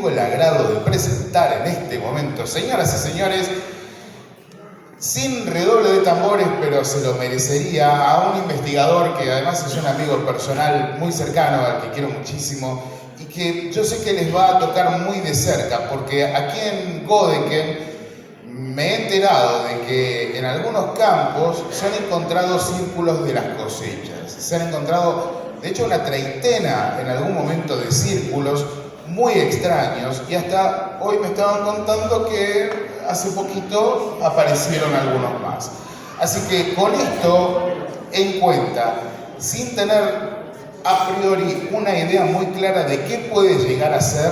tengo el agrado de presentar en este momento, señoras y señores, sin redoble de tambores, pero se lo merecería, a un investigador que además es un amigo personal muy cercano, al que quiero muchísimo, y que yo sé que les va a tocar muy de cerca, porque aquí en Godeken me he enterado de que en algunos campos se han encontrado círculos de las cosechas. Se han encontrado, de hecho, una treintena en algún momento de círculos muy extraños, y hasta hoy me estaban contando que hace poquito aparecieron algunos más. Así que con esto en cuenta, sin tener a priori una idea muy clara de qué puede llegar a ser,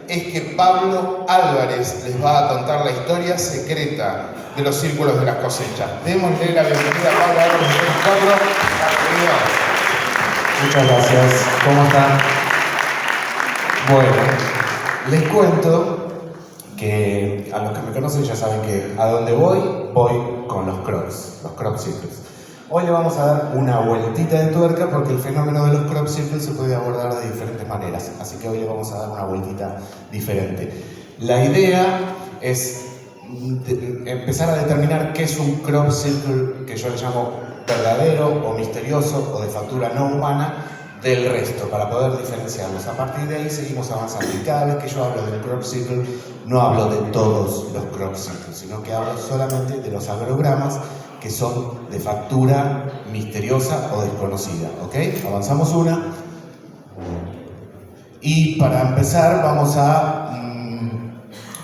es que Pablo Álvarez les va a contar la historia secreta de los círculos de las cosechas. Démosle la bienvenida a Pablo Álvarez de Muchas gracias. ¿Cómo están? Bueno, les cuento que a los que me conocen ya saben que a donde voy con los crop circles. Hoy le vamos a dar una vueltita de tuerca porque el fenómeno de los crop circles se puede abordar de diferentes maneras, así que hoy le vamos a dar una vueltita diferente. La idea es empezar a determinar qué es un crop circle, que yo le llamo verdadero o misterioso o de factura no humana, del resto, para poder diferenciarlos. A partir de ahí seguimos avanzando, y cada vez que yo hablo del crop circle no hablo de todos los crop circles, sino que hablo solamente de los agrogramas que son de factura misteriosa o desconocida. ¿Ok? Avanzamos una. Y para empezar vamos a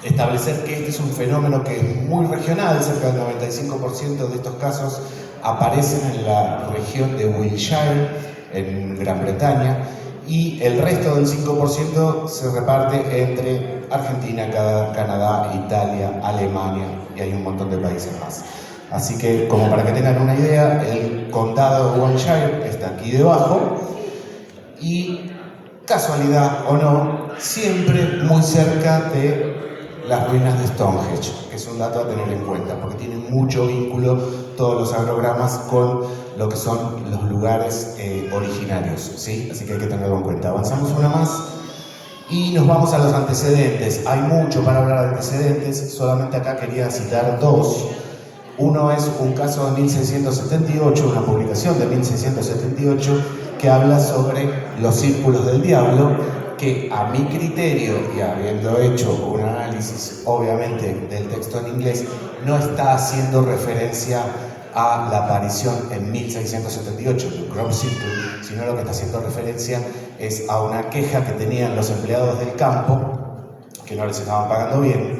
establecer que este es un fenómeno que es muy regional. Cerca del 95% de estos casos aparecen en la región de Wiltshire, en Gran Bretaña, y el resto del 5% se reparte entre Argentina, Canadá, Italia, Alemania, y hay un montón de países más. Así que, como para que tengan una idea, el condado de Wiltshire está aquí debajo, y casualidad o no, siempre muy cerca de las ruinas de Stonehenge, que es un dato a tener en cuenta, porque tienen mucho vínculo todos los agrogramas con lo que son los lugares originarios, ¿sí? Así que hay que tenerlo en cuenta. Avanzamos una más y nos vamos a los antecedentes. Hay mucho para hablar de antecedentes, solamente acá quería citar dos. Uno es un caso de 1678, una publicación de 1678, que habla sobre los círculos del diablo, que a mi criterio, y habiendo hecho un análisis obviamente del texto en inglés, no está haciendo referencia a la aparición en 1678 del crop circle, sino lo que está haciendo referencia es a una queja que tenían los empleados del campo, que no les estaban pagando bien,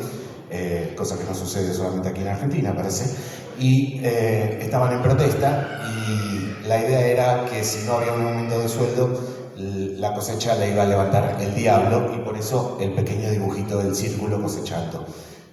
cosa que no sucede solamente aquí en Argentina, parece, y estaban en protesta, y la idea era que si no había un aumento de sueldo, la cosecha la iba a levantar el diablo, y por eso el pequeño dibujito del círculo cosechando,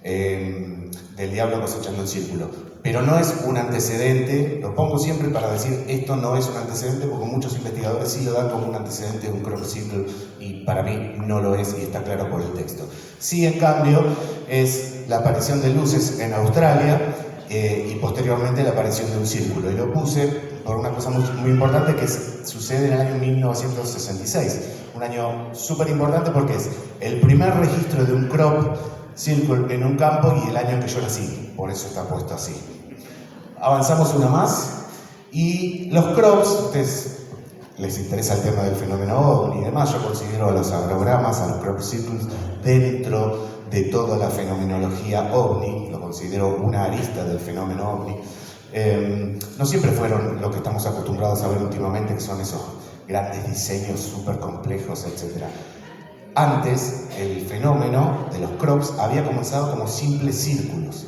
del diablo cosechando el círculo. Pero no es un antecedente, lo pongo siempre para decir esto no es un antecedente, porque muchos investigadores sí lo dan como un antecedente de un crop circle, y para mí no lo es, y está claro por el texto. Sí, en cambio, es la aparición de luces en Australia, y posteriormente la aparición de un círculo, y lo puse por una cosa muy importante que sucede en el año 1966, un año súper importante porque es el primer registro de un crop circle en un campo y el año en que yo nací, por eso está puesto así. Avanzamos una más, y los crops, a ustedes les interesa el tema del fenómeno OVNI y demás, yo considero a los agrogramas, a los crop circles, dentro de toda la fenomenología OVNI, lo considero una arista del fenómeno OVNI. No siempre fueron lo que estamos acostumbrados a ver últimamente, que son esos grandes diseños súper complejos, etc. Antes, el fenómeno de los crops había comenzado como simples círculos.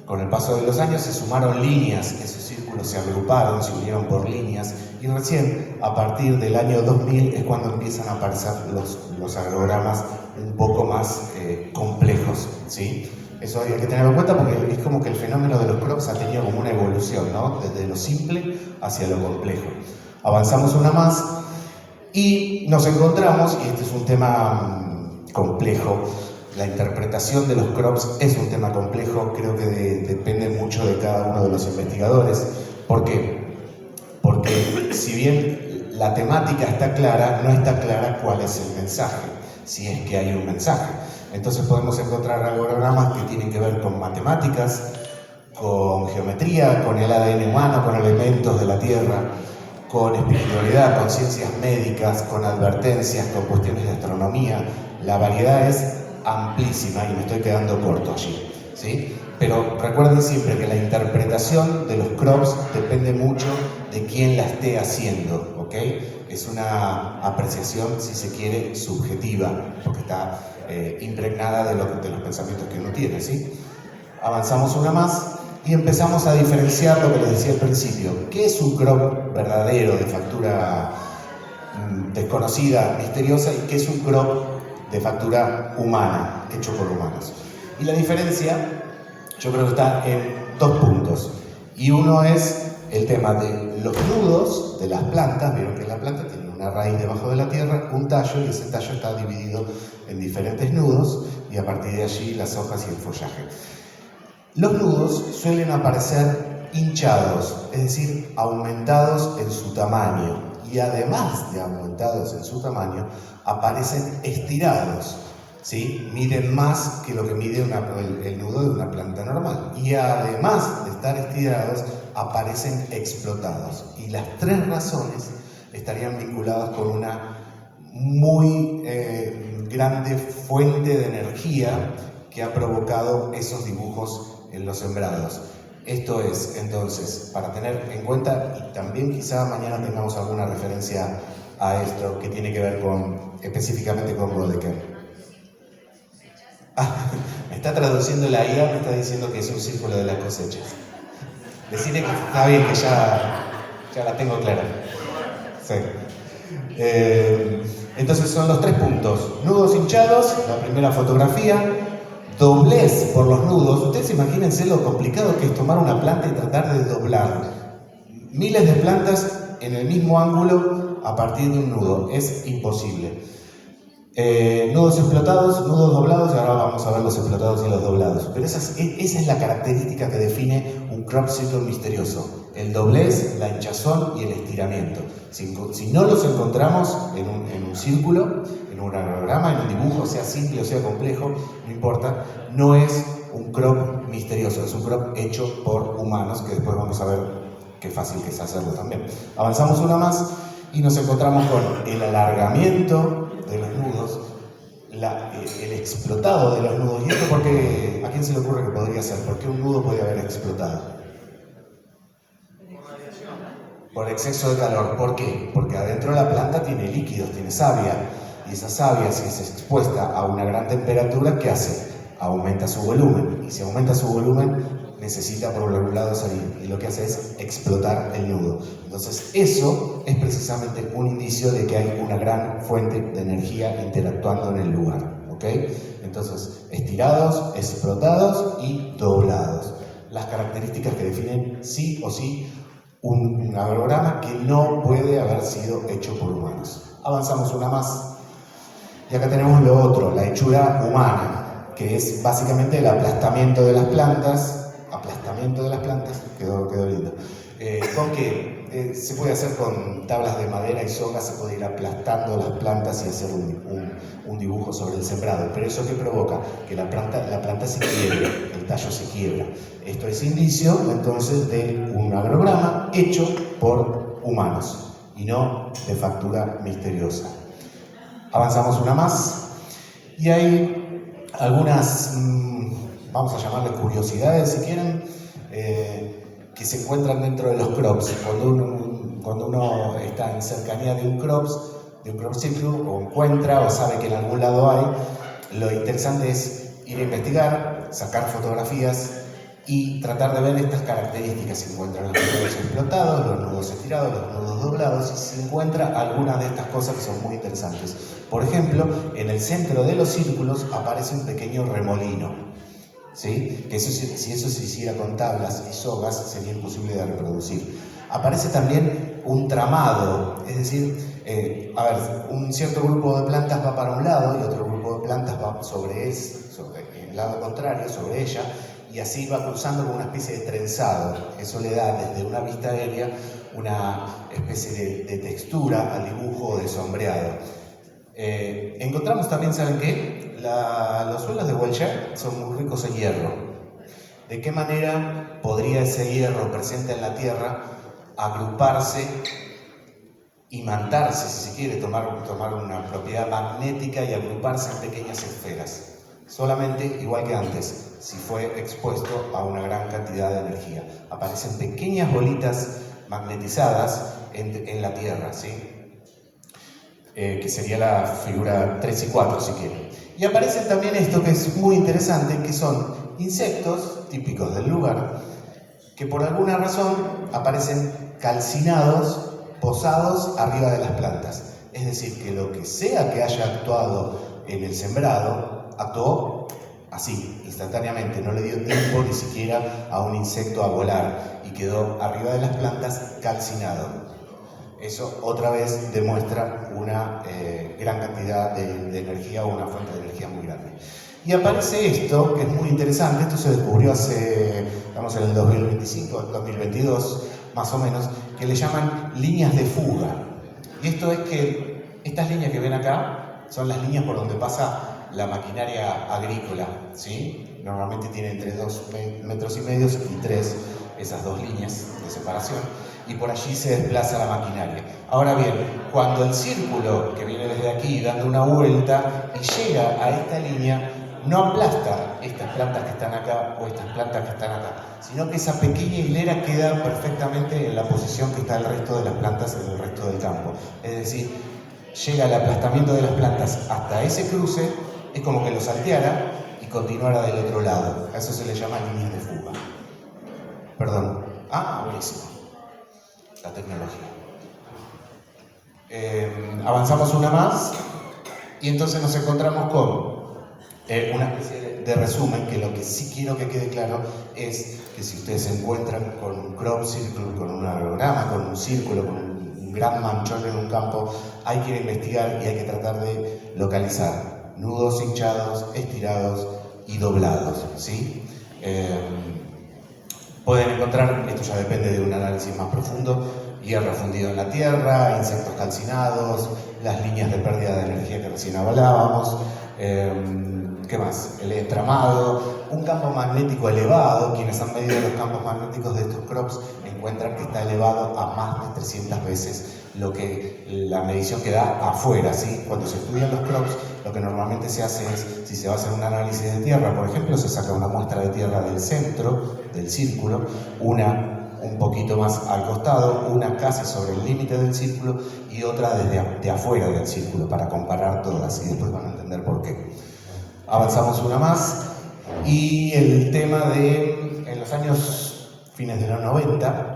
Con el paso de los años se sumaron líneas, esos círculos se agruparon, se unieron por líneas, y recién a partir del año 2000 es cuando empiezan a aparecer los agrogramas un poco más complejos, ¿sí? Eso hay que tenerlo en cuenta porque es como que el fenómeno de los crops ha tenido como una evolución, ¿no? Desde lo simple hacia lo complejo. Avanzamos una más y nos encontramos, y este es un tema complejo, la interpretación de los crops es un tema complejo, creo que depende mucho de cada uno de los investigadores. ¿Por qué? Porque si bien la temática está clara, no está clara cuál es el mensaje, si es que hay un mensaje. Entonces podemos encontrar algogramas que tienen que ver con matemáticas, con geometría, con el ADN humano, con elementos de la Tierra, con espiritualidad, con ciencias médicas, con advertencias, con cuestiones de astronomía. La variedad es amplísima y me estoy quedando corto allí, ¿sí? Pero recuerden siempre que la interpretación de los crops depende mucho de quién la esté haciendo, ¿ok? Es una apreciación, si se quiere, subjetiva, porque está impregnada de los pensamientos que uno tiene, ¿sí? Avanzamos una más y empezamos a diferenciar lo que les decía al principio. ¿Qué es un crop verdadero, de factura desconocida, misteriosa, y qué es un crop de factura humana, hecho por humanos? Y la diferencia, yo creo que está en dos puntos. Y uno es el tema de los nudos de las plantas. Vieron que la planta tiene una raíz debajo de la tierra, un tallo, y ese tallo está dividido en diferentes nudos, y a partir de allí las hojas y el follaje. Los nudos suelen aparecer hinchados, es decir, aumentados en su tamaño, y además de aumentados en su tamaño, aparecen estirados, ¿sí? Miden más que lo que mide el nudo de una planta normal, y además de estar estirados, aparecen explotados. Y las tres razones estarían vinculadas con una muy grande fuente de energía que ha provocado esos dibujos en los sembrados. Esto es, entonces, para tener en cuenta, y también quizá mañana tengamos alguna referencia a esto que tiene que ver específicamente con Bodecker. Me está traduciendo la IA, me está diciendo que es un círculo de las cosechas. Decirle que está bien, que ya la tengo clara. Sí. Entonces son los tres puntos: nudos hinchados, la primera fotografía; doblez por los nudos. Ustedes imagínense lo complicado que es tomar una planta y tratar de doblar miles de plantas en el mismo ángulo a partir de un nudo. Es imposible. Nudos explotados, nudos doblados, y ahora vamos a ver los explotados y los doblados. Pero esa es la característica que define un crop circle misterioso: el doblez, la hinchazón y el estiramiento. Si no los encontramos en un círculo, en un diagrama, en un dibujo, sea simple o sea complejo, no importa, no es un crop misterioso, es un crop hecho por humanos, que después vamos a ver qué fácil que es hacerlo también. Avanzamos una más y nos encontramos con el alargamiento de los nudos, el explotado de los nudos. ¿Y esto por qué? ¿A quién se le ocurre que podría ser? ¿Por qué un nudo puede haber explotado? Por exceso de calor. ¿Por qué? Porque adentro de la planta tiene líquidos, tiene savia, y esa savia, si es expuesta a una gran temperatura, ¿qué hace? Aumenta su volumen, y si aumenta su volumen necesita por algún lado salir, y lo que hace es explotar el nudo. Entonces eso es precisamente un indicio de que hay una gran fuente de energía interactuando en el lugar, ¿ok? Entonces, estirados, explotados y doblados. Las características que definen sí o sí un agrograma que no puede haber sido hecho por humanos. Avanzamos una más. Y acá tenemos lo otro, la hechura humana, que es básicamente el aplastamiento de las plantas. Quedó lindo. ¿Con qué? Se puede hacer con tablas de madera y soga, se puede ir aplastando las plantas y hacer un dibujo sobre el sembrado. Pero ¿eso qué provoca? Que la planta se quiebra, el tallo se quiebra. Esto es indicio, entonces, de un agrograma hecho por humanos y no de factura misteriosa. Avanzamos una más y hay algunas, vamos a llamarles curiosidades si quieren, que se encuentran dentro de los crops. Cuando uno está en cercanía de un crop circle, o encuentra o sabe que en algún lado hay, lo interesante es ir a investigar, sacar fotografías y tratar de ver estas características. Si encuentran los nudos explotados, los nudos estirados, los nudos doblados, y se encuentra algunas de estas cosas que son muy interesantes. Por ejemplo, en el centro de los círculos aparece un pequeño remolino, ¿sí? Que si eso se hiciera con tablas y sogas sería imposible de reproducir. Aparece también un tramado, es decir, un cierto grupo de plantas va para un lado y otro grupo de plantas va sobre el lado contrario, sobre ella, y así va cruzando como una especie de trenzado. Eso le da desde una vista aérea una especie de textura al dibujo de sombreado. Encontramos también, ¿saben qué? Los suelos de Wilshire son muy ricos en hierro. ¿De qué manera podría ese hierro presente en la Tierra agruparse, imantarse, si se quiere, tomar una propiedad magnética y agruparse en pequeñas esferas? Solamente, igual que antes, si fue expuesto a una gran cantidad de energía. Aparecen pequeñas bolitas magnetizadas en la Tierra, ¿sí? Que sería la figura 3 y 4, si quieren. Y aparecen también esto que es muy interesante, que son insectos típicos del lugar, que por alguna razón aparecen calcinados, posados arriba de las plantas. Es decir, que lo que sea que haya actuado en el sembrado, actuó así, instantáneamente, no le dio tiempo ni siquiera a un insecto a volar y quedó arriba de las plantas calcinado. Eso otra vez demuestra una gran cantidad de energía o una fuente de energía muy grande. Y aparece esto, que es muy interesante, esto se descubrió estamos en el 2025, 2022, más o menos, que le llaman líneas de fuga. Y esto es que estas líneas que ven acá son las líneas por donde pasa la maquinaria agrícola, ¿sí? Normalmente tiene entre 2,5 metros y 3 esas dos líneas de separación, y por allí se desplaza la maquinaria. Ahora bien, cuando el círculo que viene desde aquí dando una vuelta y llega a esta línea, no aplasta estas plantas que están acá o estas plantas que están acá, sino que esa pequeña hilera queda perfectamente en la posición que está el resto de las plantas en el resto del campo. Es decir, llega el aplastamiento de las plantas hasta ese cruce, es como que lo salteara y continuara del otro lado. A eso se le llama líneas de fuga. Perdón. Buenísimo. La tecnología. Avanzamos una más y entonces nos encontramos con una especie de resumen, que lo que sí quiero que quede claro es que si ustedes se encuentran con un crop circle, con un aerograma, con un círculo, con un gran manchón en un campo, hay que ir a investigar y hay que tratar de localizar nudos hinchados, estirados y doblados, ¿sí? Pueden encontrar, esto ya depende de un análisis más profundo, hierro fundido en la tierra, insectos calcinados, las líneas de pérdida de energía que recién hablábamos, ¿qué más? El entramado, un campo magnético elevado. Quienes han medido los campos magnéticos de estos crops encuentran que está elevado a más de 300 veces lo que la medición que da afuera, ¿sí? Cuando se estudian los crops, lo que normalmente se hace es, si se va a hacer un análisis de tierra, por ejemplo, se saca una muestra de tierra del centro, del círculo, una un poquito más al costado, una casi sobre el límite del círculo y otra de afuera del círculo, para comparar todas, y después van a entender por qué. Avanzamos una más, y el tema de, en los años fines de los 90,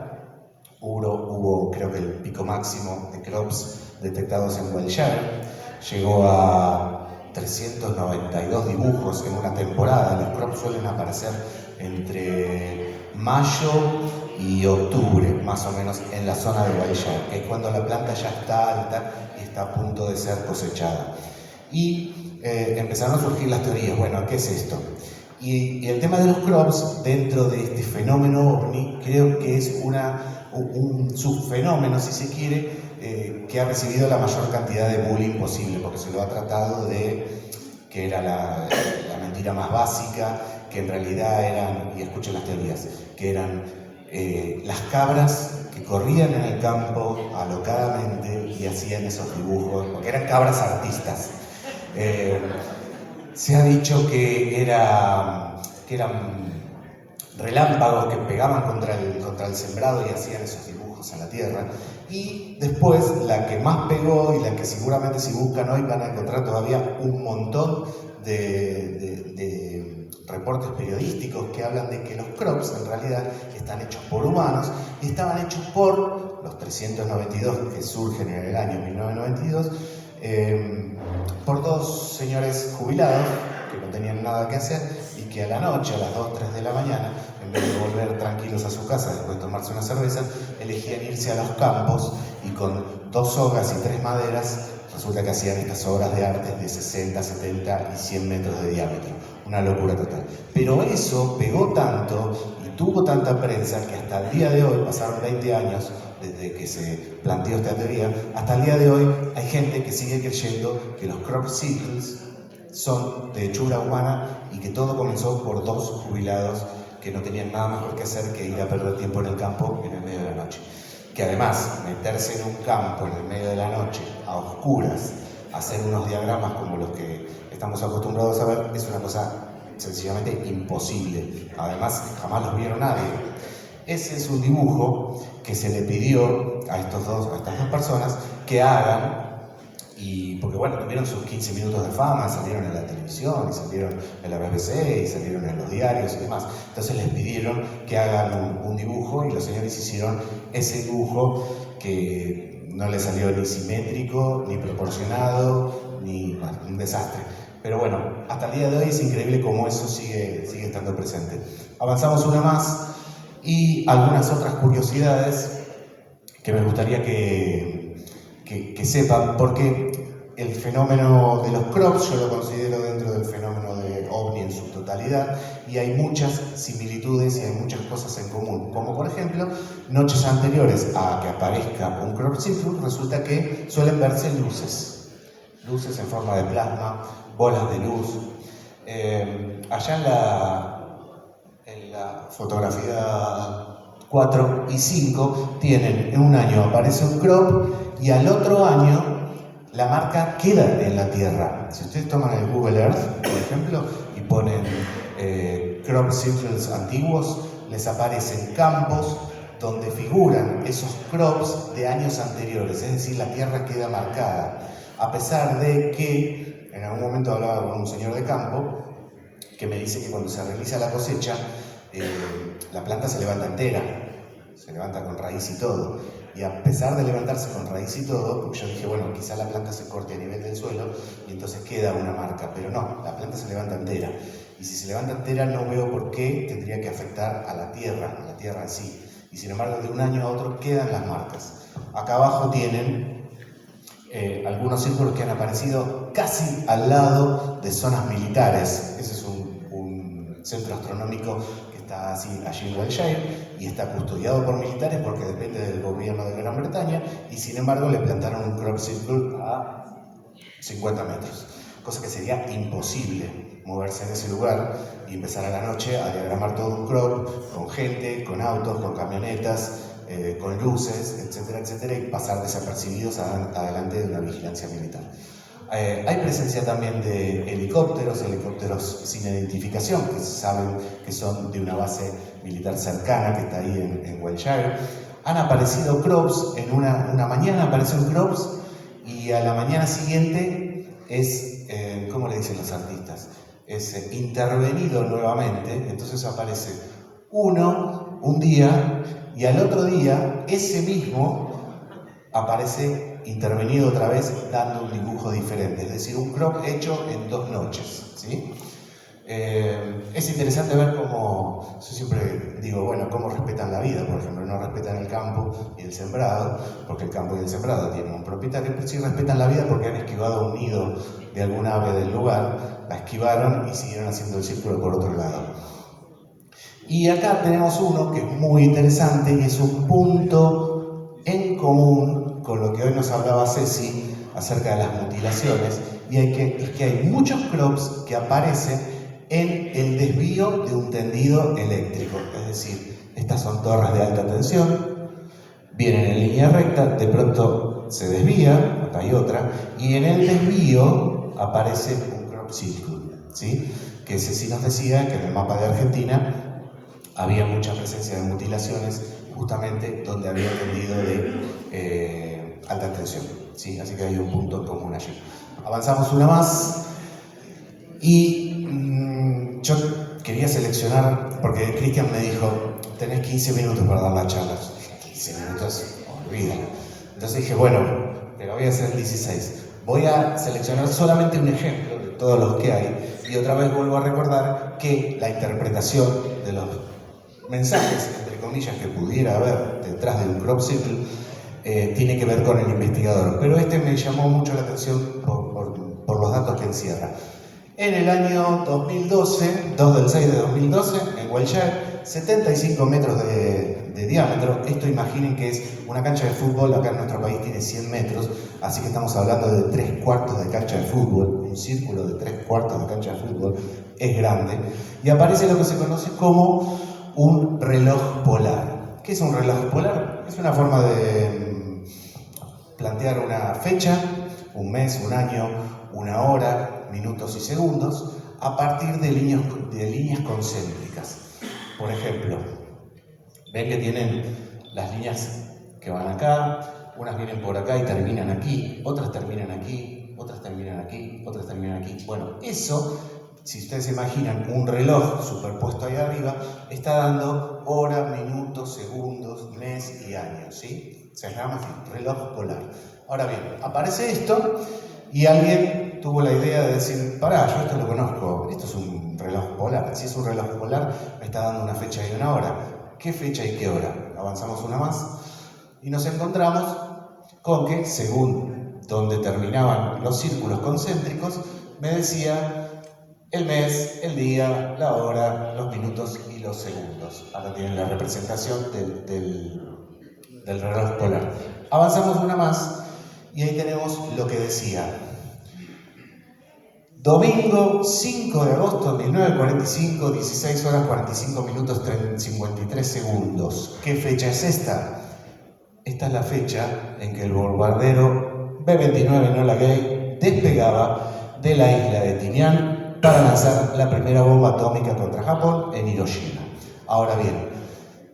hubo creo que el pico máximo de crops detectados en Wilshire, llegó a 392 dibujos en una temporada. Los crops suelen aparecer entre mayo y octubre, más o menos, en la zona de Wilshire, que es cuando la planta ya está alta y está a punto de ser cosechada. Y empezaron a surgir las teorías. Bueno, ¿qué es esto? Y el tema de los crops, dentro de este fenómeno OVNI, creo que es un subfenómeno, si se quiere, que ha recibido la mayor cantidad de bullying posible, porque se lo ha tratado de que era la mentira más básica, que en realidad eran, y escuchen las teorías, que eran las cabras que corrían en el campo alocadamente y hacían esos dibujos, porque eran cabras artistas. Se ha dicho que eran relámpagos que pegaban contra el sembrado y hacían esos dibujos a la tierra. Y después, la que más pegó y la que seguramente si buscan hoy van a encontrar todavía un montón de reportes periodísticos que hablan de que los crops en realidad están hechos por humanos y estaban hechos por los 392 que surgen en el año 1992, por dos señores jubilados que no tenían nada que hacer y que a la noche, a las 2, 3 de la mañana, en vez de volver tranquilos a su casa después de tomarse una cerveza, elegían irse a los campos y con 2 sogas y 3 maderas resulta que hacían estas obras de arte de 60, 70 y 100 metros de diámetro. Una locura total. Pero eso pegó tanto y tuvo tanta prensa que hasta el día de hoy, pasaron 20 años, desde que se planteó esta teoría, hasta el día de hoy hay gente que sigue creyendo que los crop circles son de hechura humana y que todo comenzó por dos jubilados que no tenían nada mejor que hacer que ir a perder tiempo en el campo en el medio de la noche. Que además, meterse en un campo en el medio de la noche, a oscuras, hacer unos diagramas como los que estamos acostumbrados a ver, es una cosa sencillamente imposible. Además, jamás los vieron nadie. Ese es un dibujo que se le pidió a estas dos personas que hagan, y porque bueno, tuvieron sus 15 minutos de fama, salieron en la televisión, y salieron en la BBC, y salieron en los diarios y demás. Entonces les pidieron que hagan un dibujo, y los señores hicieron ese dibujo que no le salió ni simétrico, ni proporcionado, ni bueno, un desastre. Pero bueno, hasta el día de hoy es increíble cómo eso sigue estando presente. Avanzamos una más, y algunas otras curiosidades que me gustaría que sepan, porque el fenómeno de los crops yo lo considero dentro del fenómeno de OVNI en su totalidad, y hay muchas similitudes y hay muchas cosas en común, como por ejemplo, noches anteriores a que aparezca un crop circle, resulta que suelen verse luces en forma de plasma, bolas de luz. Allá en la fotografía 4 y 5 tienen, en un año aparece un crop y al otro año la marca queda en la Tierra. Si ustedes toman el Google Earth, por ejemplo, y ponen crop circles antiguos, les aparecen campos donde figuran esos crops de años anteriores, es decir, la Tierra queda marcada. A pesar de que, en algún momento hablaba con un señor de campo, que me dice que cuando se realiza la cosecha, la planta se levanta entera, se levanta con raíz y todo. Y a pesar de levantarse con raíz y todo, porque yo dije, bueno, quizá la planta se corte a nivel del suelo y entonces queda una marca, pero no, la planta se levanta entera. Y si se levanta entera, no veo por qué tendría que afectar a la tierra en sí. Y sin embargo, de un año a otro quedan las marcas. Acá abajo tienen algunos círculos que han aparecido casi al lado de zonas militares. Ese es un centro astronómico que está así allí en Wiltshire y está custodiado por militares porque depende del gobierno de Gran Bretaña, y sin embargo le plantaron un crop circle a 50 metros, cosa que sería imposible moverse en ese lugar y empezar a la noche a diagramar todo un crop con gente, con autos, con camionetas, con luces, etcétera, etcétera, y pasar desapercibidos adelante de una vigilancia militar. Hay presencia también de helicópteros sin identificación, que saben que son de una base militar cercana que está ahí en Wiltshire. Han aparecido crops, en una mañana aparecen crops y a la mañana siguiente es, ¿cómo le dicen los artistas? Es intervenido nuevamente, entonces aparece uno un día y al otro día ese mismo aparece intervenido otra vez dando un dibujo diferente, es decir, un crop hecho en 2 noches, ¿sí? Es interesante ver cómo, yo siempre digo, bueno, cómo respetan la vida, por ejemplo, no respetan el campo y el sembrado, porque el campo y el sembrado tienen un propietario, pero sí respetan la vida porque han esquivado un nido de algún ave del lugar, la esquivaron y siguieron haciendo el círculo por otro lado. Y acá tenemos uno que es muy interesante y es un punto en común con lo que hoy nos hablaba Ceci acerca de las mutilaciones, y es que hay muchos crops que aparecen en el desvío de un tendido eléctrico, es decir, estas son torres de alta tensión, vienen en línea recta, de pronto se desvía, acá hay otra, y en el desvío aparece un crop circle, ¿sí? Que Ceci nos decía que en el mapa de Argentina había mucha presencia de mutilaciones justamente donde había tendido de alta tensión, ¿sí? Así que hay un punto común allí. Avanzamos una más y yo quería seleccionar, porque Cristian me dijo, tenés 15 minutos para dar la charla. 15 minutos, olvídalo. Entonces dije, bueno, pero voy a hacer 16. Voy a seleccionar solamente un ejemplo de todos los que hay, y otra vez vuelvo a recordar que la interpretación de los mensajes, entre comillas, que pudiera haber detrás de un crop circle tiene que ver con el investigador, pero este me llamó mucho la atención por los datos que encierra. En el año 2012, 2 del 6 de 2012, en Wilshire, 75 metros de diámetro. Esto imaginen que es una cancha de fútbol, acá en nuestro país tiene 100 metros, así que estamos hablando de 3/4 de cancha de fútbol, un círculo de 3/4 de cancha de fútbol, es grande, y aparece lo que se conoce como un reloj polar. ¿Qué es un reloj polar? Es una forma de plantear una fecha, un mes, un año, una hora, minutos y segundos, a partir de líneas concéntricas. Por ejemplo, ven que tienen las líneas que van acá, unas vienen por acá y terminan aquí, otras terminan aquí, otras terminan aquí, otras terminan aquí. Bueno, eso, si ustedes se imaginan un reloj superpuesto ahí arriba, está dando hora, minutos, segundos, mes y años, ¿sí? Se llama así, reloj polar. Ahora bien, aparece esto y alguien tuvo la idea de decir, pará, yo esto lo conozco, esto es un reloj polar. Si es un reloj polar, me está dando una fecha y una hora. ¿Qué fecha y qué hora? Avanzamos una más y nos encontramos con que, según donde terminaban los círculos concéntricos, me decía el mes, el día, la hora, los minutos y los segundos. Acá tienen la representación del reloj polar. Avanzamos una más y ahí tenemos lo que decía. Domingo 5 de agosto de 1945, 16 horas 45 minutos 53 segundos. ¿Qué fecha es esta? Esta es la fecha en que el bombardero B-29 Enola Gay despegaba de la isla de Tinian para lanzar la primera bomba atómica contra Japón en Hiroshima. Ahora bien,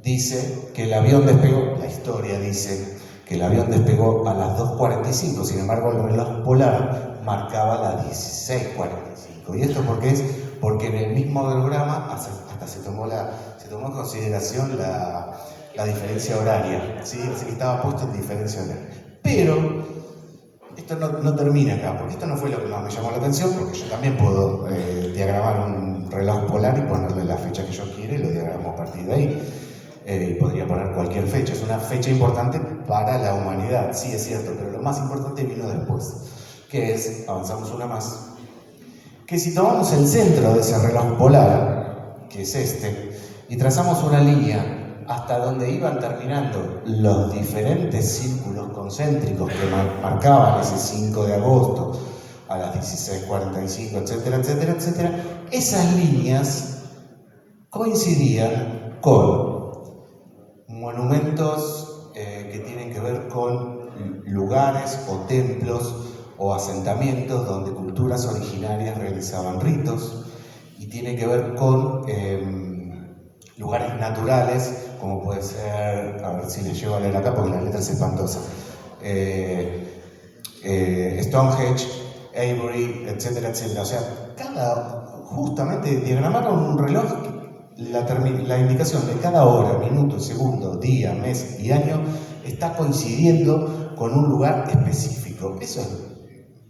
dice que el avión despegó, la historia dice que el avión despegó a las 2:45, sin embargo el reloj polar marcaba las 16:45. ¿Y esto por qué es? Porque en el mismo holograma hasta se tomó en consideración la diferencia horaria, ¿sí? Así que estaba puesto en diferencia horaria. Pero esto no termina acá, porque esto no fue lo que más me llamó la atención, porque yo también puedo diagramar un reloj polar y ponerle la fecha que yo quiera y lo diagramo a partir de ahí. Y podría poner cualquier fecha, es una fecha importante para la humanidad, sí es cierto, pero lo más importante vino después, que es, avanzamos una más, que si tomamos el centro de ese reloj polar, que es este, y trazamos una línea hasta donde iban terminando los diferentes círculos concéntricos que marcaban ese 5 de agosto a las 16:45, etcétera, etcétera, etcétera, esas líneas coincidían con monumentos que tienen que ver con lugares o templos o asentamientos donde culturas originarias realizaban ritos, y tiene que ver con lugares naturales, como puede ser, a ver si les llevo a leer acá porque la letra es espantosa, Stonehenge, Avebury, etcétera, etcétera. O sea, justamente diagramaron un reloj. La indicación de cada hora, minuto, segundo, día, mes y año está coincidiendo con un lugar específico. Eso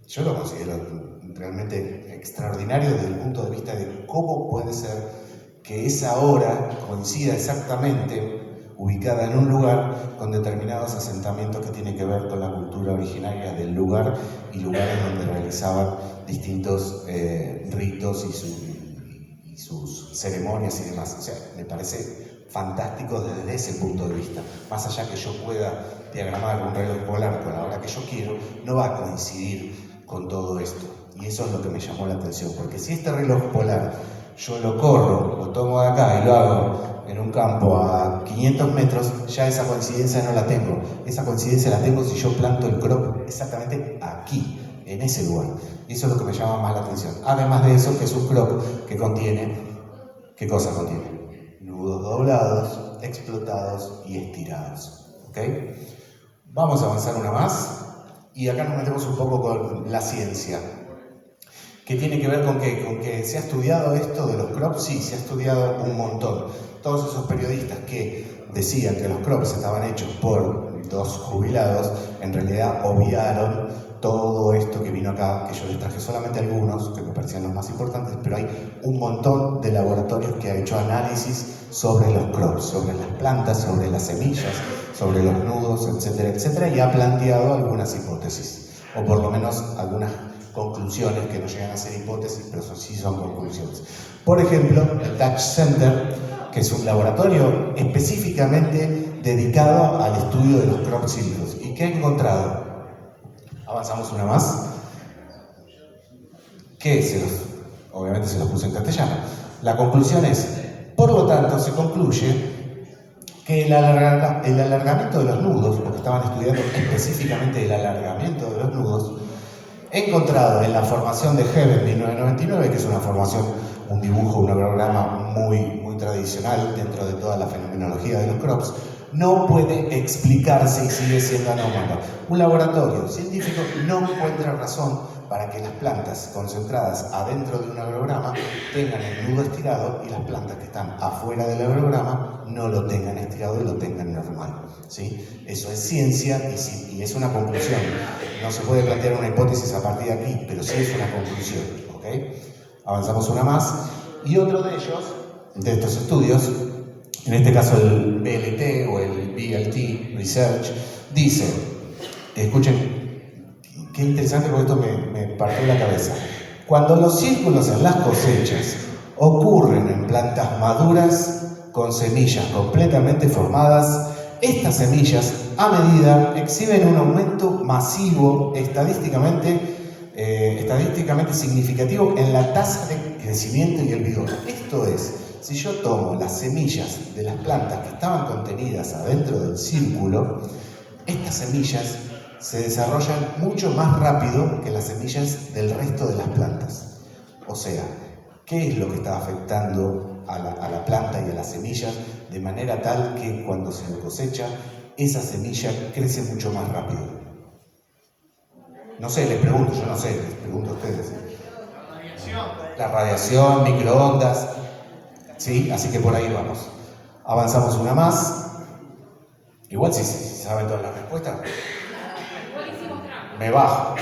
yo lo considero realmente extraordinario desde el punto de vista de cómo puede ser que esa hora coincida exactamente ubicada en un lugar con determinados asentamientos que tienen que ver con la cultura originaria del lugar y lugares donde realizaban distintos ritos y sus ceremonias y demás. O sea, me parece fantástico desde ese punto de vista. Más allá que yo pueda diagramar un reloj polar con la hora que yo quiero, no va a coincidir con todo esto. Y eso es lo que me llamó la atención, porque si este reloj polar yo lo corro, lo tomo de acá y lo hago en un campo a 500 metros, ya esa coincidencia no la tengo. Esa coincidencia la tengo si yo planto el crop exactamente aquí, en ese lugar. Y eso es lo que me llama más la atención. Además de eso, que es un crop que contiene, ¿qué cosa contiene? Nudos doblados, explotados y estirados. ¿Ok? Vamos a avanzar una más. Y acá nos metemos un poco con la ciencia. ¿Qué tiene que ver con qué? ¿Con que se ha estudiado esto de los crops? Sí, se ha estudiado un montón. Todos esos periodistas que decían que los crops estaban hechos por dos jubilados, en realidad obviaron todo esto que vino acá, que yo les traje solamente algunos, que me parecían los más importantes, pero hay un montón de laboratorios que han hecho análisis sobre los crops, sobre las plantas, sobre las semillas, sobre los nudos, etcétera, etcétera, y ha planteado algunas hipótesis, o por lo menos algunas conclusiones que no llegan a ser hipótesis, pero sí son conclusiones. Por ejemplo, el Touch Center, que es un laboratorio específicamente dedicado al estudio de los crop circles. ¿Y qué ha encontrado? Avanzamos una más. Obviamente se los puse en castellano. La conclusión es, por lo tanto, se concluye que el alargamiento de los nudos, porque estaban estudiando específicamente el alargamiento de los nudos, encontrado en la formación de Hebb en 1999, que es una formación, un dibujo, un programa muy tradicional dentro de toda la fenomenología de los crops, no puede explicarse y sigue siendo anómalo. Un laboratorio científico no encuentra razón para que las plantas concentradas adentro de un agrograma tengan el nudo estirado y las plantas que están afuera del agrograma no lo tengan estirado y lo tengan normal. ¿Sí? Eso es ciencia y es una conclusión. No se puede plantear una hipótesis a partir de aquí, pero sí es una conclusión. ¿Okay? Avanzamos una más. Y otro de ellos, de estos estudios, en este caso el BLT o el BLT Research, dice, escuchen, qué interesante porque esto me partió la cabeza. Cuando los círculos en las cosechas ocurren en plantas maduras con semillas completamente formadas, estas semillas a medida exhiben un aumento masivo estadísticamente significativo en la tasa de crecimiento y el vigor. Esto es, si yo tomo las semillas de las plantas que estaban contenidas adentro del círculo, estas semillas se desarrollan mucho más rápido que las semillas del resto de las plantas. O sea, ¿qué es lo que está afectando a la planta y a las semillas de manera tal que cuando se cosecha, esa semilla crece mucho más rápido? No sé, les pregunto, yo no sé, les pregunto a ustedes. La radiación, microondas, ¿sí? Así que por ahí vamos. Avanzamos una más. Igual si saben todas las respuestas, me bajo.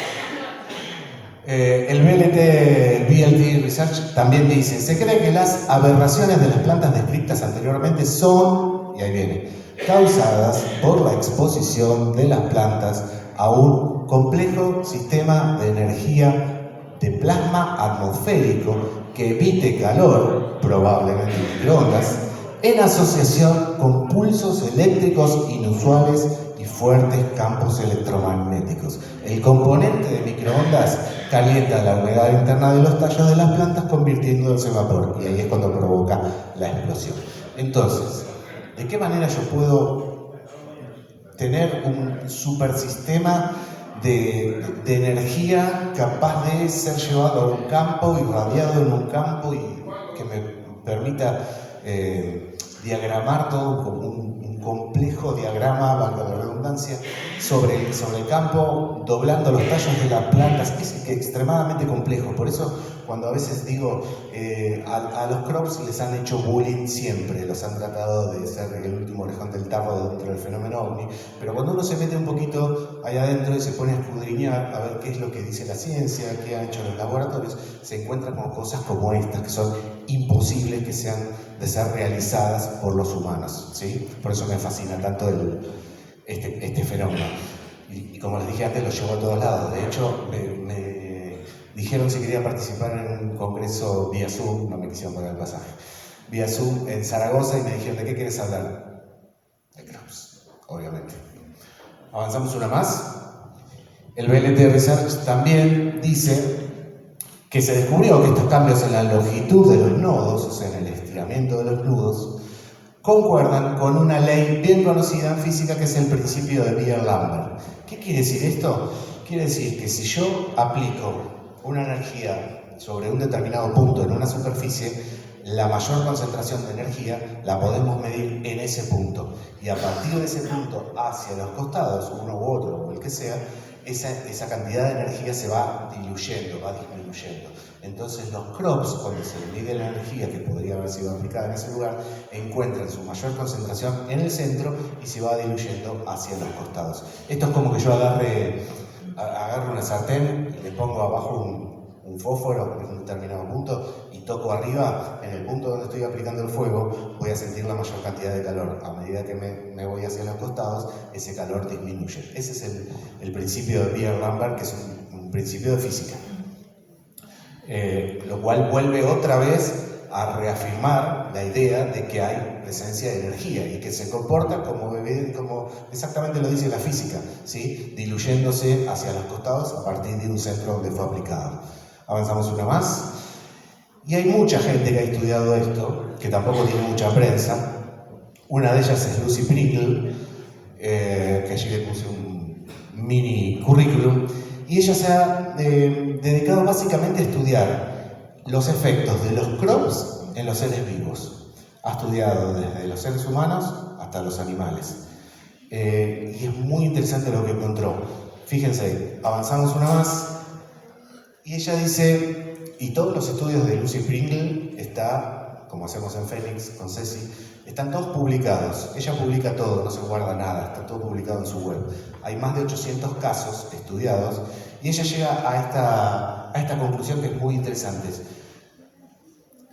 El BLT Research también dice, se cree que las aberraciones de las plantas descritas anteriormente son, y ahí viene, causadas por la exposición de las plantas a un complejo sistema de energía de plasma atmosférico que emite calor, probablemente microondas, en asociación con pulsos eléctricos inusuales y fuertes campos electromagnéticos. El componente de microondas calienta la humedad interna de los tallos de las plantas convirtiéndose en vapor y ahí es cuando provoca la explosión. Entonces, ¿de qué manera yo puedo tener un supersistema de energía capaz de ser llevado a un campo, irradiado en un campo y que me permita diagramar todo como un complejo diagrama, valga la redundancia, sobre el campo, doblando los tallos de las plantas? Es extremadamente complejo. Por eso, cuando a veces digo, a los crops les han hecho bullying siempre, los han tratado de ser el último orejón del tarro dentro del fenómeno ovni, pero cuando uno se mete un poquito ahí adentro y se pone a escudriñar a ver qué es lo que dice la ciencia, qué han hecho los laboratorios, se encuentra con cosas como estas, que son imposibles que sean de ser realizadas por los humanos, ¿sí? Por eso me fascina tanto este fenómeno. Y como les dije antes, lo llevo a todos lados. De hecho, me dijeron si quería participar en un congreso vía Zoom, no me quisieron pagar el pasaje, vía Zoom en Zaragoza, y me dijeron, ¿de qué quieres hablar? De crops, obviamente. Avanzamos una más. El BLT Research también dice que se descubrió que estos cambios en la longitud de los nodos, o sea, en el estiramiento de los nudos, concuerdan con una ley bien conocida en física que es el principio de Beer-Lambert. ¿Qué quiere decir esto? Quiere decir que si yo aplico una energía sobre un determinado punto en una superficie, la mayor concentración de energía la podemos medir en ese punto. Y a partir de ese punto hacia los costados, uno u otro, o el que sea, esa cantidad de energía se va diluyendo, va disminuyendo. Entonces los crops, cuando se mide la energía que podría haber sido aplicada en ese lugar, encuentran su mayor concentración en el centro y se va diluyendo hacia los costados. Esto es como que yo agarro una sartén, le pongo abajo un fósforo en un determinado punto y toco arriba, en el punto donde estoy aplicando el fuego, voy a sentir la mayor cantidad de calor. A medida que me voy hacia los costados, ese calor disminuye. Ese es el principio de Beer-Lambert, que es un principio de física. lo cual vuelve otra vez a reafirmar la idea de que hay presencia de energía y que se comporta como exactamente lo dice la física, ¿sí? Diluyéndose hacia los costados a partir de un centro donde fue aplicado. Avanzamos una más. Y hay mucha gente que ha estudiado esto, que tampoco tiene mucha prensa. Una de ellas es Lucy Pringle, que allí le puse un mini currículum, y ella se ha dedicado básicamente a estudiar los efectos de los crops en los seres vivos. Ha estudiado desde los seres humanos hasta los animales. Y es muy interesante lo que encontró. Fíjense, avanzamos una más, y ella dice, y todos los estudios de Lucy Pringle está, como hacemos en Fénix con Ceci, están todos publicados. Ella publica todo, no se guarda nada, está todo publicado en su web. Hay más de 800 casos estudiados y ella llega a esta conclusión que es muy interesante.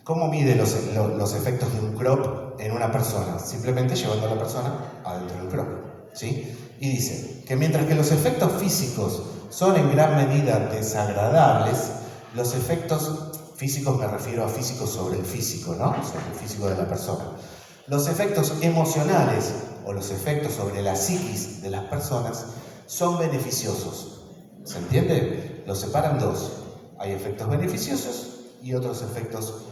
¿Cómo mide los efectos de un crop en una persona? Simplemente llevando a la persona adentro del crop, ¿sí? Y dice que mientras que los efectos físicos son en gran medida desagradables, los efectos físicos, me refiero a físicos sobre el físico, ¿no? Sobre el físico de la persona. Los efectos emocionales o los efectos sobre la psiquis de las personas son beneficiosos. ¿Se entiende? Los separan dos. Hay efectos beneficiosos y otros efectos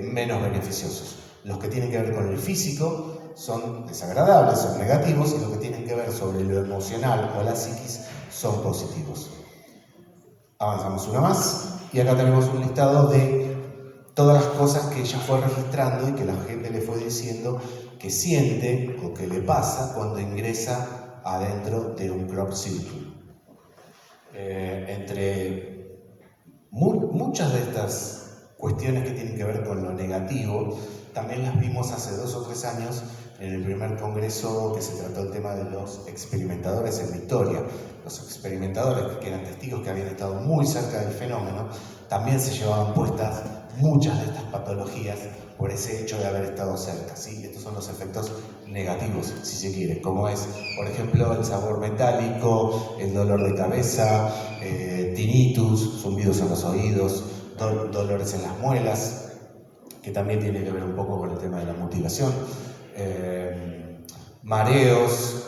menos beneficiosos. Los que tienen que ver con el físico son desagradables, son negativos, y los que tienen que ver sobre lo emocional o la psiquis son positivos. Avanzamos una más y acá tenemos un listado de todas las cosas que ella fue registrando y que la gente le fue diciendo que siente o que le pasa cuando ingresa adentro de un crop circle. Entre muchas de estas cuestiones que tienen que ver con lo negativo, también las vimos hace 2 o 3 años en el primer congreso que se trató el tema de los experimentadores en Victoria. Los experimentadores, que eran testigos que habían estado muy cerca del fenómeno, también se llevaban puestas muchas de estas patologías por ese hecho de haber estado cerca, ¿sí? Estos son los efectos negativos, si se quiere, como es, por ejemplo, el sabor metálico, el dolor de cabeza, tinnitus, zumbidos en los oídos, dolores en las muelas, que también tiene que ver un poco con el tema de la mutilación, mareos,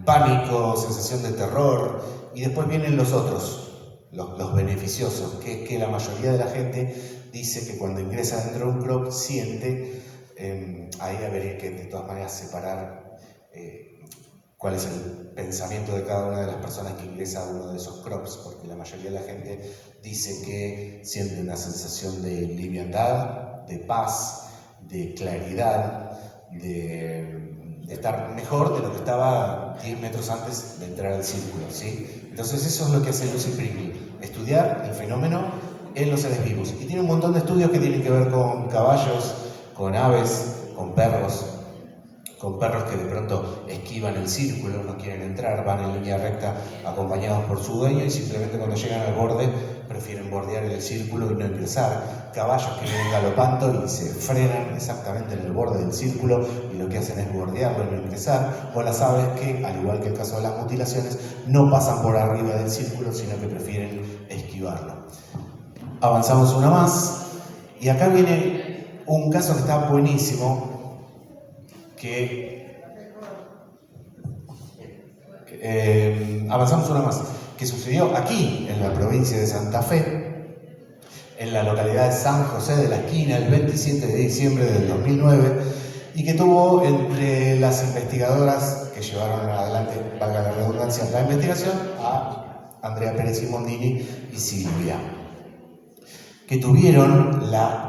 pánico, sensación de terror, y después vienen los otros, los beneficiosos, que es que la mayoría de la gente dice que cuando ingresa dentro de un crop siente, ahí habría que de todas maneras separar cuál es el pensamiento de cada una de las personas que ingresa a uno de esos crops, porque la mayoría de la gente dice que siente una sensación de liviandad, de paz, de claridad, de estar mejor de lo que estaba 10 metros antes de entrar al círculo, ¿sí? Entonces eso es lo que hace Lucy Pringle, estudiar el fenómeno en los seres vivos. Y tiene un montón de estudios que tienen que ver con caballos, con aves, con perros que de pronto esquivan el círculo, no quieren entrar, van en línea recta acompañados por su dueño y simplemente cuando llegan al borde prefieren bordear el círculo y no ingresar. Caballos que vienen galopando y se frenan exactamente en el borde del círculo y lo que hacen es bordearlo y no ingresar. O las aves que, al igual que el caso de las mutilaciones, no pasan por arriba del círculo, sino que prefieren esquivarlo. Avanzamos una más y acá viene un caso que está buenísimo, avanzamos una más, que sucedió aquí en la provincia de Santa Fe, en la localidad de San José de la Esquina, el 27 de diciembre del 2009, y que tuvo entre las investigadoras que llevaron adelante, valga la redundancia, la investigación, a Andrea Pérez Simondini y Silvia, que tuvieron la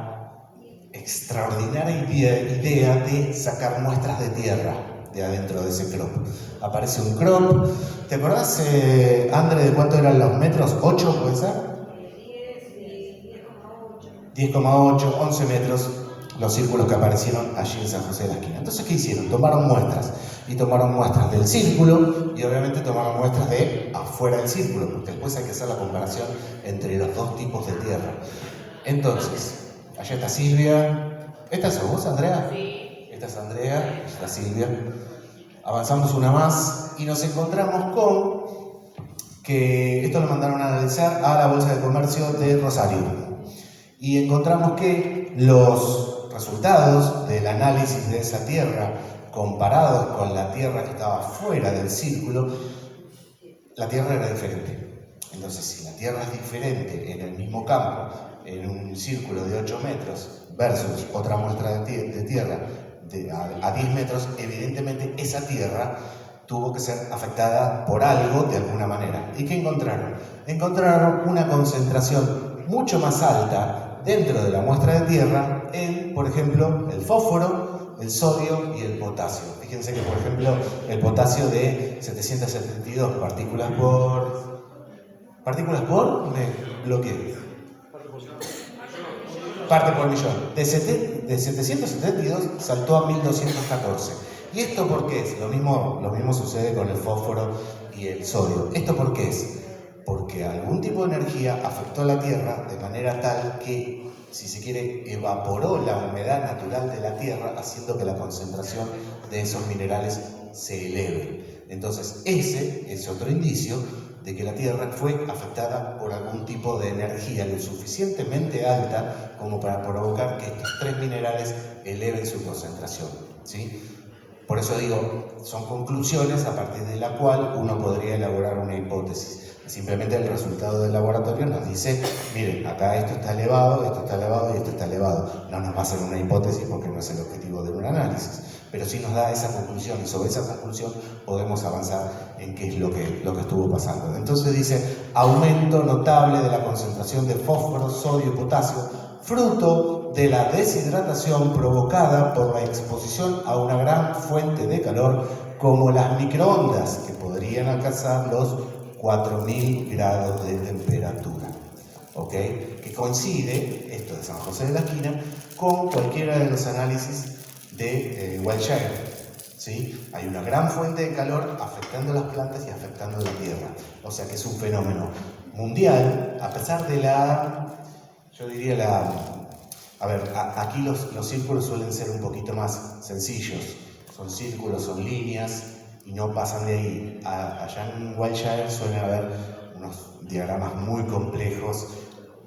extraordinaria idea de sacar muestras de tierra de adentro de ese crop. Aparece un crop. ¿Te acordás, André, de cuánto eran los metros? ¿8 puede ser? 10,8, 11 metros los círculos que aparecieron allí en San José de la Esquina. Entonces, ¿qué hicieron? Tomaron muestras. Y tomaron muestras del círculo y obviamente tomaron muestras de afuera del círculo, porque después hay que hacer la comparación entre los dos tipos de tierra. Entonces, allá está Silvia. ¿Esta sos vos, Andrea? Sí. Esta es Andrea, está Silvia. Avanzamos una más y nos encontramos con que esto lo mandaron a analizar a la Bolsa de Comercio de Rosario. Y encontramos que los resultados del análisis de esa Tierra comparados con la Tierra que estaba fuera del círculo, la Tierra era diferente. Entonces, si la Tierra es diferente en el mismo campo, en un círculo de 8 metros, versus otra muestra de Tierra a 10 metros, evidentemente esa Tierra tuvo que ser afectada por algo de alguna manera. ¿Y qué encontraron? Encontraron una concentración mucho más alta dentro de la muestra de Tierra en, por ejemplo, el fósforo, el sodio y el potasio. Fíjense que, por ejemplo, el potasio de 772 partículas por... ¿Partículas por? Me bloqueé. Parte por millón. De 772 saltó a 1214. ¿Y esto por qué es? Lo mismo sucede con el fósforo y el sodio. ¿Esto por qué es? Porque algún tipo de energía afectó a la Tierra de manera tal que, si se quiere, evaporó la humedad natural de la Tierra, haciendo que la concentración de esos minerales se eleve. Entonces, ese es otro indicio de que la Tierra fue afectada por algún tipo de energía lo suficientemente alta como para provocar que estos 3 minerales eleven su concentración, ¿sí? Por eso digo, son conclusiones a partir de la cual uno podría elaborar una hipótesis. Simplemente el resultado del laboratorio nos dice, miren, acá esto está elevado, esto está elevado y esto está elevado. No nos va a hacer una hipótesis porque no es el objetivo de un análisis, pero sí nos da esa conclusión y sobre esa conclusión podemos avanzar en qué es lo que estuvo pasando. Entonces dice, aumento notable de la concentración de fósforo, sodio y potasio, fruto de la deshidratación provocada por la exposición a una gran fuente de calor como las microondas, que podrían alcanzar los 4000 grados de temperatura, ¿ok? Que coincide, esto de San José de la Esquina, con cualquiera de los análisis de Wiltshire, ¿sí? Hay una gran fuente de calor afectando las plantas y afectando la tierra, o sea que es un fenómeno mundial, a pesar de aquí los círculos suelen ser un poquito más sencillos, son círculos, son líneas, y no pasan de ahí. Allá en Wiltshire suelen haber unos diagramas muy complejos,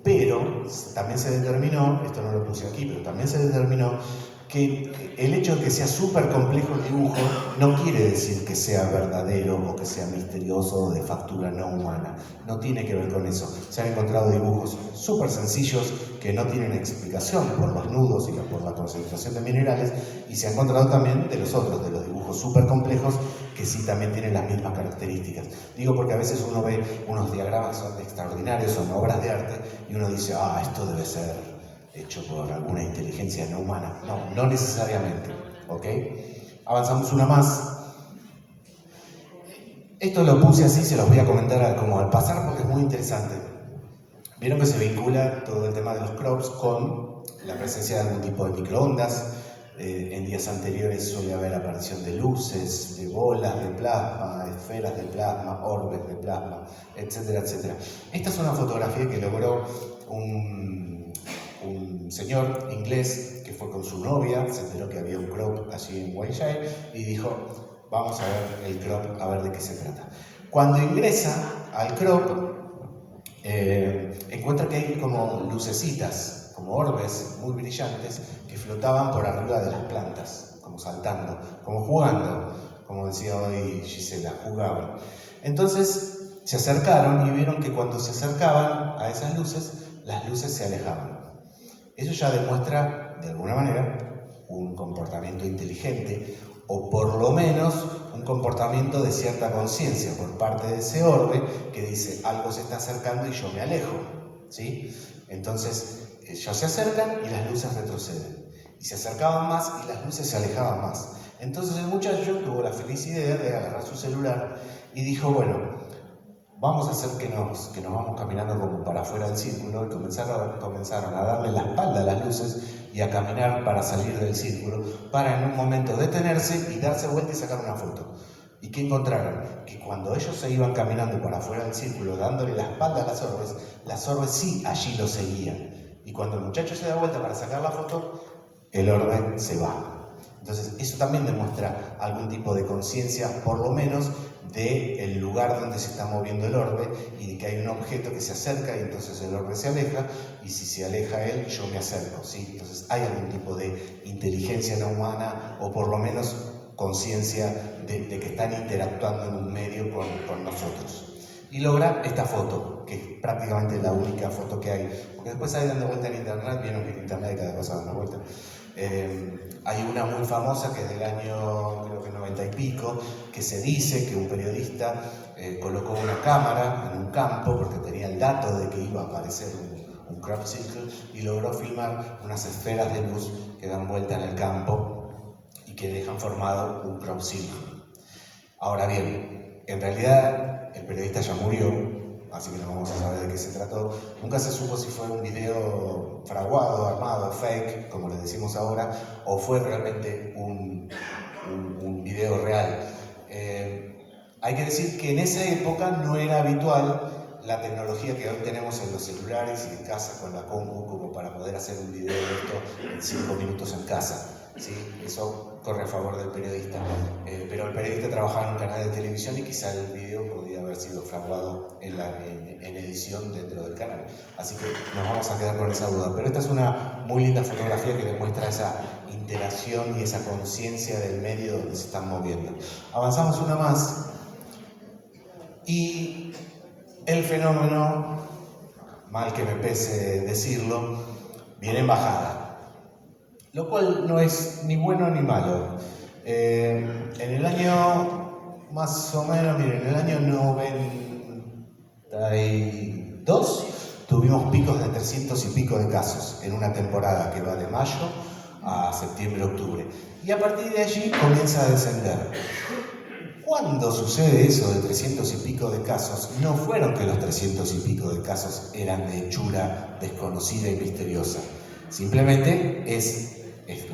pero también se determinó, esto no lo puse aquí, pero también se determinó que el hecho de que sea súper complejo el dibujo no quiere decir que sea verdadero o que sea misterioso o de factura no humana. No tiene que ver con eso. Se han encontrado dibujos súper sencillos que no tienen explicación por los nudos y por la concentración de minerales, y se ha encontrado también de los otros, de los dibujos súper complejos que sí también tienen las mismas características. Digo porque a veces uno ve unos diagramas que son extraordinarios, son obras de arte, y uno dice, esto debe ser hecho por alguna inteligencia no humana. No necesariamente, ¿ok? Avanzamos una más. Esto lo puse así, se los voy a comentar como al pasar porque es muy interesante. Vieron que se vincula todo el tema de los crops con la presencia de algún tipo de microondas. En días anteriores suele haber aparición de luces, de bolas de plasma, esferas de plasma, orbes de plasma, etcétera, etcétera. Esta es una fotografía que logró un señor inglés que fue con su novia, se enteró que había un crop allí en Wiltshire y dijo, vamos a ver el crop, a ver de qué se trata. Cuando ingresa al crop, encuentra que hay como lucecitas, como orbes muy brillantes que flotaban por arriba de las plantas, como saltando, como jugando, como decía hoy Gisela, jugaban. Entonces se acercaron y vieron que cuando se acercaban a esas luces, las luces se alejaban. Eso ya demuestra, de alguna manera, un comportamiento inteligente, o por lo menos un comportamiento de cierta conciencia por parte de ese orbe que dice, algo se está acercando y yo me alejo, ¿sí? Entonces, ellos se acercan y las luces retroceden. Y se acercaban más y las luces se alejaban más. Entonces el muchacho tuvo la feliz idea de agarrar su celular y dijo, bueno, vamos a hacer que nos vamos caminando como para afuera del círculo, y comenzaron a darle la espalda a las luces y a caminar para salir del círculo, para en un momento detenerse y darse vuelta y sacar una foto. ¿Y qué encontraron? Que cuando ellos se iban caminando para afuera del círculo, dándole la espalda a las orbes sí allí lo seguían. Y cuando el muchacho se da vuelta para sacar la foto, el orbe se va. Entonces, eso también demuestra algún tipo de conciencia, por lo menos, del lugar donde se está moviendo el orbe y de que hay un objeto que se acerca y entonces el orbe se aleja, y si se aleja él, yo me acerco, ¿sí? Entonces hay algún tipo de inteligencia no humana, o por lo menos conciencia de que están interactuando en un medio con nosotros. Y logra esta foto, que es prácticamente la única foto que hay, porque después hay dando vuelta en internet, vieron que en internet cada cosa da una vuelta. Hay una muy famosa que es del año, creo que 90 y pico, que se dice que un periodista colocó una cámara en un campo porque tenía el dato de que iba a aparecer un crop circle, y logró filmar unas esferas de luz que dan vuelta en el campo y que dejan formado un crop circle. Ahora bien, en realidad el periodista ya murió, así que no vamos a saber de qué se trató. Nunca se supo si fue un video fraguado, armado, fake, como le decimos ahora, o fue realmente un video real. Hay que decir que en esa época no era habitual la tecnología que hoy tenemos en los celulares y en casa con la compu, como para poder hacer un video de esto en 5 minutos en casa. ¿Sí? Eso corre a favor del periodista, pero el periodista trabajaba en un canal de televisión y quizá el video podría haber sido fraguado en edición dentro del canal, así que nos vamos a quedar con esa duda. Pero esta es una muy linda fotografía que demuestra esa interacción y esa conciencia del medio donde se están moviendo. Avanzamos una más y el fenómeno, mal que me pese decirlo, viene en bajada. Lo cual no es ni bueno ni malo. En el año, más o menos, miren, en el año 92 tuvimos picos de 300 y pico de casos en una temporada que va de mayo a septiembre-octubre. Y a partir de allí comienza a descender. Cuando sucede eso de 300 y pico de casos, no fueron que los 300 y pico de casos eran de hechura desconocida y misteriosa. Simplemente es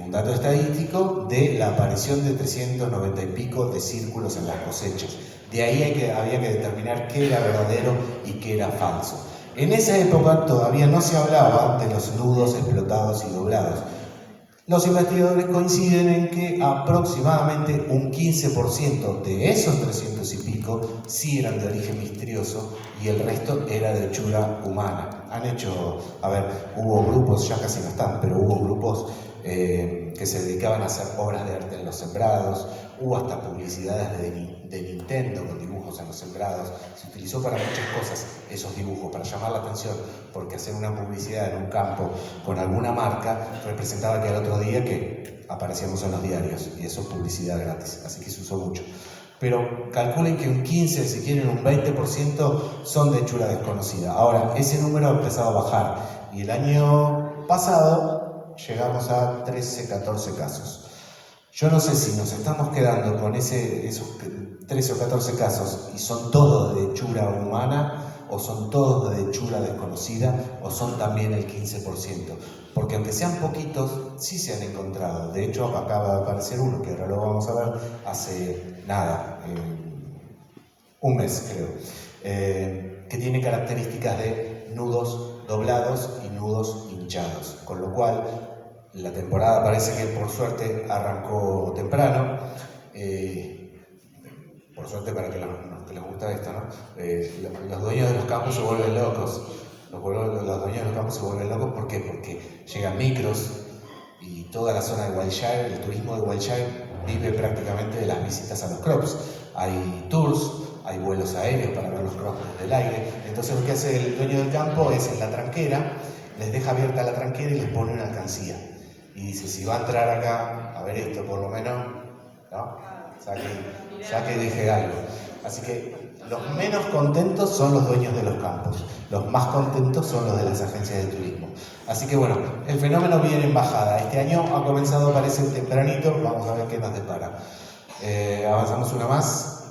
un dato estadístico de la aparición de 390 y pico de círculos en las cosechas. De ahí había que determinar qué era verdadero y qué era falso. En esa época todavía no se hablaba de los nudos explotados y doblados. Los investigadores coinciden en que aproximadamente un 15% de esos 300 y pico sí eran de origen misterioso y el resto era de hechura humana. Hubo grupos, ya casi no están, pero hubo grupos que se dedicaban a hacer obras de arte en los sembrados, hubo hasta publicidades de Nintendo con dibujos en los sembrados. Se utilizó para muchas cosas esos dibujos, para llamar la atención, porque hacer una publicidad en un campo con alguna marca representaba que al otro día que aparecíamos en los diarios, y eso es publicidad gratis, así que se usó mucho. Pero calculen que un 15, si quieren un 20% son de hechura desconocida. Ahora, ese número ha empezado a bajar y el año pasado llegamos a 13, 14 casos. Yo no sé si nos estamos quedando con esos 13 o 14 casos y son todos de hechura humana, o son todos de hechura desconocida, o son también el 15%. Porque aunque sean poquitos, sí se han encontrado. De hecho, acaba de aparecer uno, que ahora lo vamos a ver, hace nada, un mes creo, que tiene características de nudos doblados y nudos hinchados, con lo cual la temporada parece que por suerte arrancó temprano, por suerte para que les gusta esto, ¿no? Los dueños de los campos se vuelven locos, los dueños de los campos se vuelven locos, ¿por qué? Porque llegan micros y toda la zona de Wilshire, el turismo de Wilshire vive prácticamente de las visitas a los crops. Hay tours, hay vuelos aéreos para ver los crops desde el aire. Entonces lo que hace el dueño del campo es en la tranquera, les deja abierta la tranquera y les pone una alcancía. Y dice, si va a entrar acá a ver esto por lo menos, ¿no? Saque y deje algo. Así que los menos contentos son los dueños de los campos, los más contentos son los de las agencias de turismo. Así que bueno, el fenómeno viene en bajada. Este año ha comenzado, parece tempranito, vamos a ver qué nos depara. Avanzamos una más.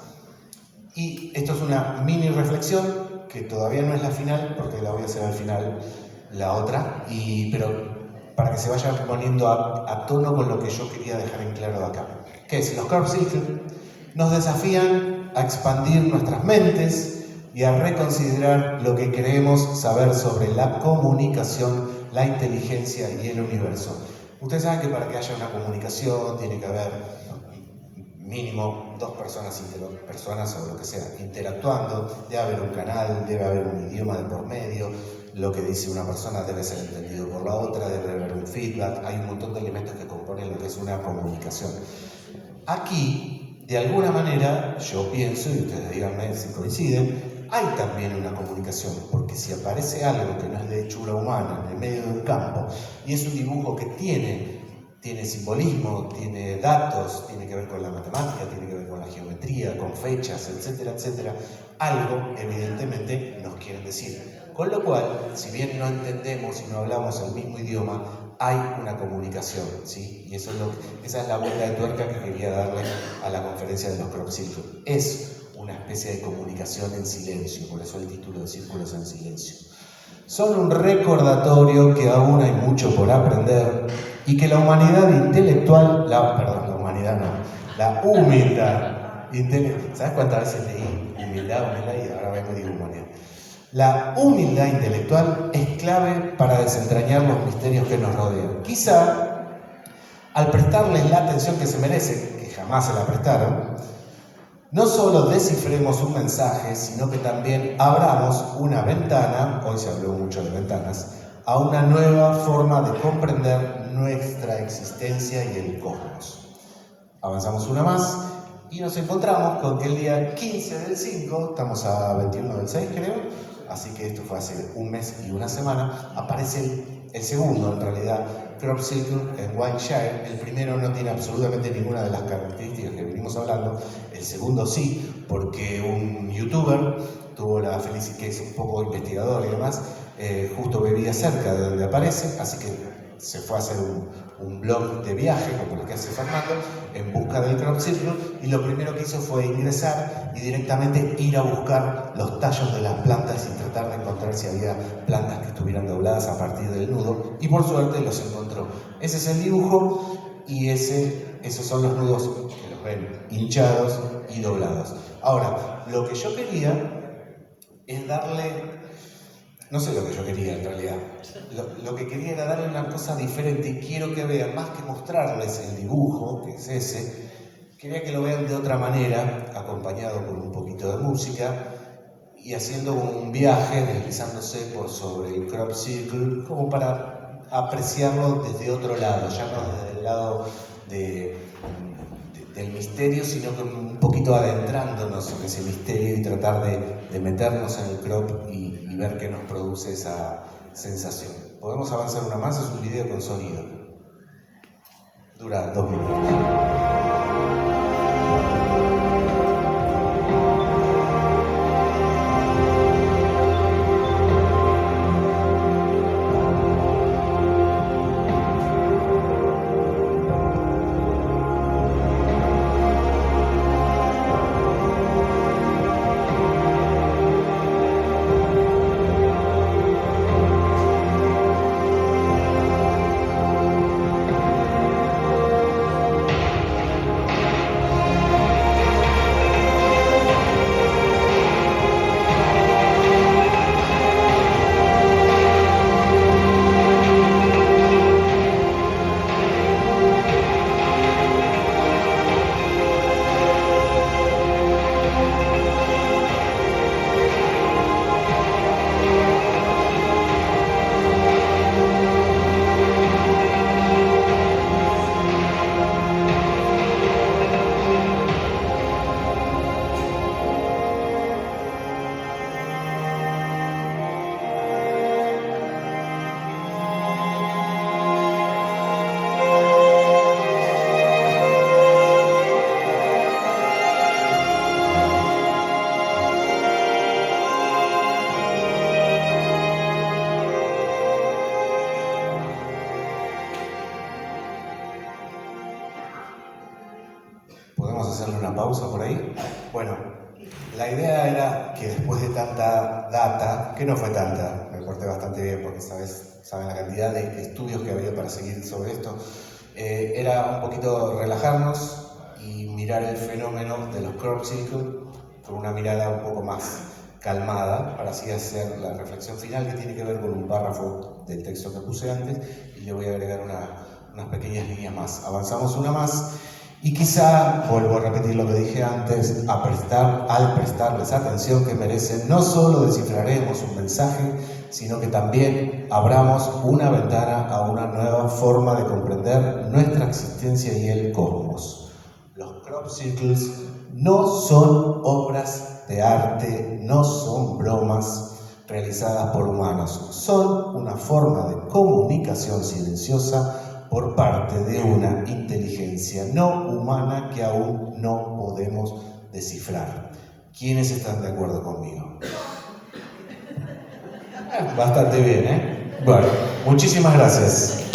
Y esto es una mini reflexión, que todavía no es la final, porque la voy a hacer al final, la otra, pero para que se vaya poniendo a tono con lo que yo quería dejar en claro de acá. Que es, los crop circles nos desafían a expandir nuestras mentes y a reconsiderar lo que creemos saber sobre la comunicación, la inteligencia y el universo. Ustedes saben que para que haya una comunicación tiene que haber mínimo 2 personas o lo que sea interactuando, debe haber un canal, debe haber un idioma de por medio, lo que dice una persona debe ser entendido por la otra, debe haber un feedback, hay un montón de elementos que componen lo que es una comunicación. Aquí, de alguna manera, yo pienso, y ustedes díganme si coinciden, hay también una comunicación, porque si aparece algo que no es de hechura humana en el medio de un campo, y es un dibujo que tiene simbolismo, tiene datos, tiene que ver con la matemática, tiene que ver con la geometría, con fechas, etcétera, etcétera, algo evidentemente nos quieren decir. Con lo cual, si bien no entendemos y no hablamos el mismo idioma, hay una comunicación, ¿sí? Y esa es la vuelta de tuerca que quería darle a la conferencia de los Crop Circles. Es una especie de comunicación en silencio, por eso el título de Círculos en Silencio. Son un recordatorio que aún hay mucho por aprender y que la humildad intelectual, la humildad intelectual, ¿sabes cuántas veces leí humildad y ahora vengo y digo humanidad? La humildad intelectual es clave para desentrañar los misterios que nos rodean. Quizá, al prestarles la atención que se merecen, que jamás se la prestaron, no solo descifremos un mensaje, sino que también abramos una ventana, hoy se habló mucho de ventanas, a una nueva forma de comprender nuestra existencia y el cosmos. Avanzamos una más y nos encontramos con que el día 15 del 5, estamos a 21 del 6 creo, así que esto fue hace un mes y una semana, aparece el segundo en realidad, Crop Circle en Wiltshire. El primero no tiene absolutamente ninguna de las características que venimos hablando, el segundo sí, porque un youtuber tuvo la felicidad, que es un poco investigador y demás, justo vivía cerca de donde aparece, así que se fue a hacer un blog de viaje, como el que hace Fernando, en busca del Crop Circle, y lo primero que hizo fue ingresar y directamente ir a buscar los tallos de las plantas y tratar de encontrar si había plantas que estuvieran dobladas a partir del nudo, y por suerte los encontró. Ese es el dibujo, y esos son los nudos que los ven hinchados y doblados. Ahora, lo que yo quería es darle... No sé lo que yo quería en realidad. Lo que quería era darle una cosa diferente y quiero que vean, más que mostrarles el dibujo, que es ese, quería que lo vean de otra manera, acompañado por un poquito de música y haciendo un viaje, deslizándose por sobre el Crop Circle, como para apreciarlo desde otro lado, ya no desde el lado del misterio, sino que un poquito adentrándonos en ese misterio y tratar de meternos en el crop y ver qué nos produce esa sensación. ¿Podemos avanzar una más? Es un video con sonido. Dura 2 minutos. ¿Podemos hacerle una pausa por ahí? Bueno, la idea era que después de tanta data, que no fue tanta, me porté bastante bien porque saben la cantidad de estudios que había para seguir sobre esto, era un poquito relajarnos y mirar el fenómeno de los Crop Circles con una mirada un poco más calmada, para así hacer la reflexión final, que tiene que ver con un párrafo del texto que puse antes, y le voy a agregar unas pequeñas líneas más. Avanzamos una más. Y quizá, vuelvo a repetir lo que dije antes, al prestarles atención que merecen, no solo descifraremos un mensaje, sino que también abramos una ventana a una nueva forma de comprender nuestra existencia y el cosmos. Los crop circles no son obras de arte, no son bromas realizadas por humanos, son una forma de comunicación silenciosa por parte de una inteligencia no humana que aún no podemos descifrar. ¿Quiénes están de acuerdo conmigo? Bastante bien, ¿eh? Bueno, muchísimas gracias.